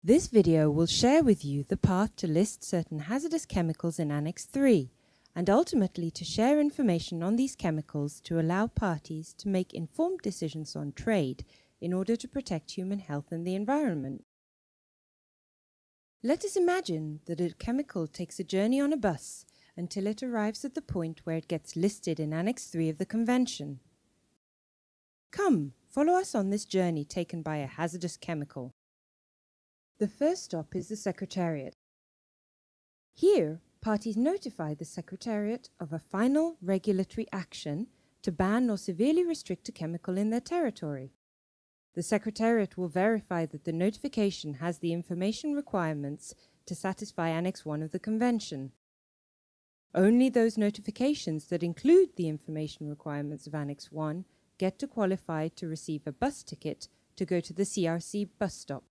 This video will share with you the path to list certain hazardous chemicals in Annex 3 and ultimately to share information on these chemicals to allow parties to make informed decisions on trade in order to protect human health and the environment. Let us imagine that a chemical takes a journey on a bus until it arrives at the point where it gets listed in Annex 3 of the Convention. Come, follow us on this journey taken by a hazardous chemical. The first stop is the Secretariat. Here, parties notify the Secretariat of a final regulatory action to ban or severely restrict a chemical in their territory. The Secretariat will verify that the notification has the information requirements to satisfy Annex 1 of the Convention. Only those notifications that include the information requirements of Annex 1 get to qualify to receive a bus ticket to go to the CRC bus stop.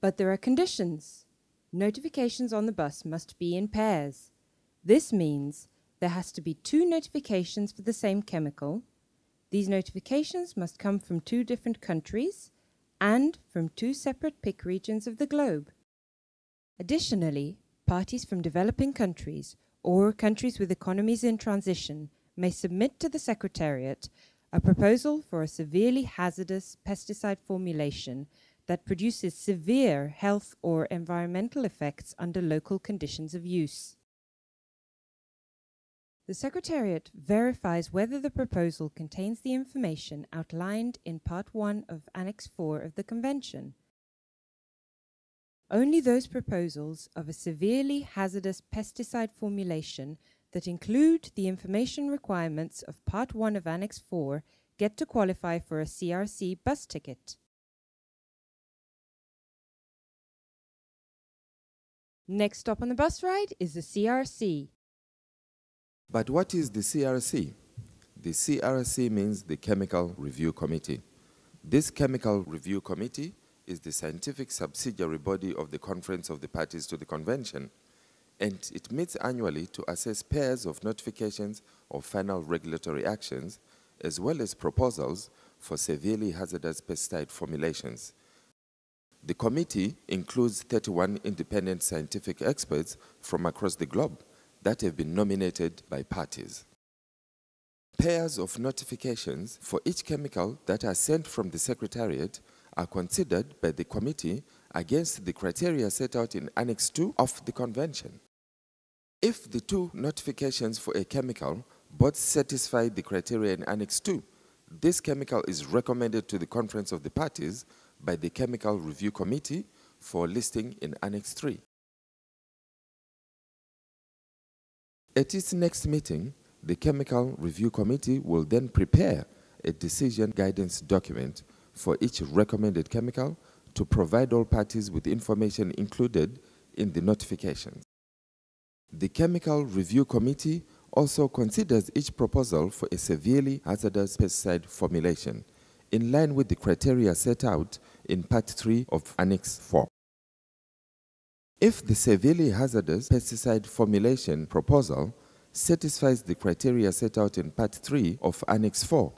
But there are conditions. Notifications on the bus must be in pairs. This means there has to be 2 notifications for the same chemical. These notifications must come from 2 different countries and from 2 separate PIC regions of the globe. Additionally, parties from developing countries or countries with economies in transition may submit to the Secretariat a proposal for a severely hazardous pesticide formulation that produces severe health or environmental effects under local conditions of use. The Secretariat verifies whether the proposal contains the information outlined in Part 1 of Annex 4 of the Convention. Only those proposals of a severely hazardous pesticide formulation that include the information requirements of Part 1 of Annex 4 get to qualify for a CRC bus ticket. Next stop on the bus ride is the CRC. But what is the CRC? The CRC means the Chemical Review Committee. This Chemical Review Committee is the scientific subsidiary body of the Conference of the Parties to the Convention, and it meets annually to assess pairs of notifications of final regulatory actions, as well as proposals for severely hazardous pesticide formulations. The committee includes 31 independent scientific experts from across the globe that have been nominated by parties. Pairs of notifications for each chemical that are sent from the Secretariat are considered by the committee against the criteria set out in Annex 2 of the Convention. If the 2 notifications for a chemical both satisfy the criteria in Annex 2, this chemical is recommended to the Conference of the Parties by the Chemical Review Committee for listing in Annex 3. At its next meeting, the Chemical Review Committee will then prepare a decision guidance document for each recommended chemical to provide all parties with information included in the notifications. The Chemical Review Committee also considers each proposal for a severely hazardous pesticide formulation in line with the criteria set out in Part 3 of Annex 4. If the severely hazardous pesticide formulation proposal satisfies the criteria set out in Part 3 of Annex 4,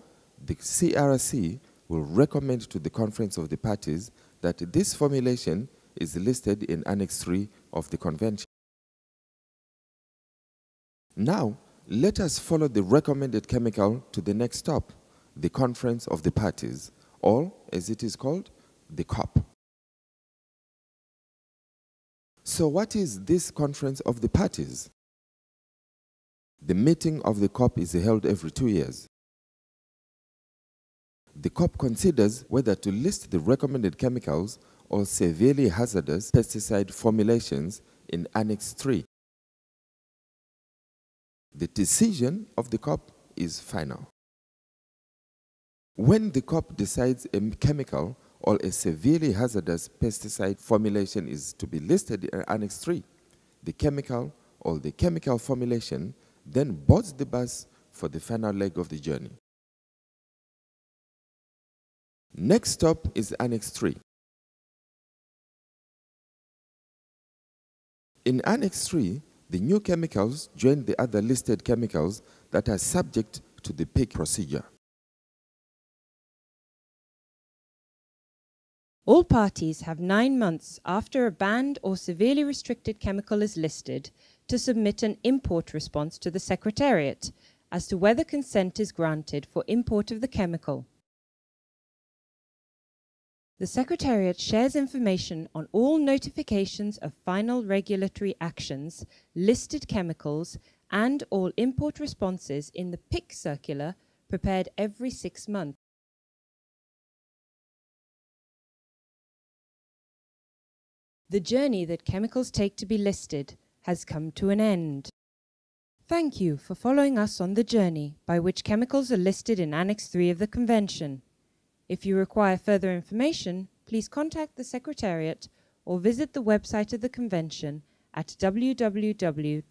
the CRC will recommend to the Conference of the Parties that this formulation is listed in Annex 3 of the Convention. Now, let us follow the recommended chemical to the next stop, the Conference of the Parties, or, as it is called, the COP. So what is this Conference of the Parties? The meeting of the COP is held every 2 years. The COP considers whether to list the recommended chemicals or severely hazardous pesticide formulations in Annex 3. The decision of the COP is final. When the COP decides a chemical or a severely hazardous pesticide formulation is to be listed in Annex 3, the chemical or the chemical formulation then boards the bus for the final leg of the journey. Next stop is Annex 3. In Annex 3, the new chemicals join the other listed chemicals that are subject to the Pic procedure. All parties have 9 months after a banned or severely restricted chemical is listed to submit an import response to the Secretariat as to whether consent is granted for import of the chemical. The Secretariat shares information on all notifications of final regulatory actions, listed chemicals, and all import responses in the Pic circular prepared every 6 months. The journey that chemicals take to be listed has come to an end. Thank you for following us on the journey by which chemicals are listed in Annex 3 of the Convention. If you require further information, please contact the Secretariat or visit the website of the Convention at www.pic.int.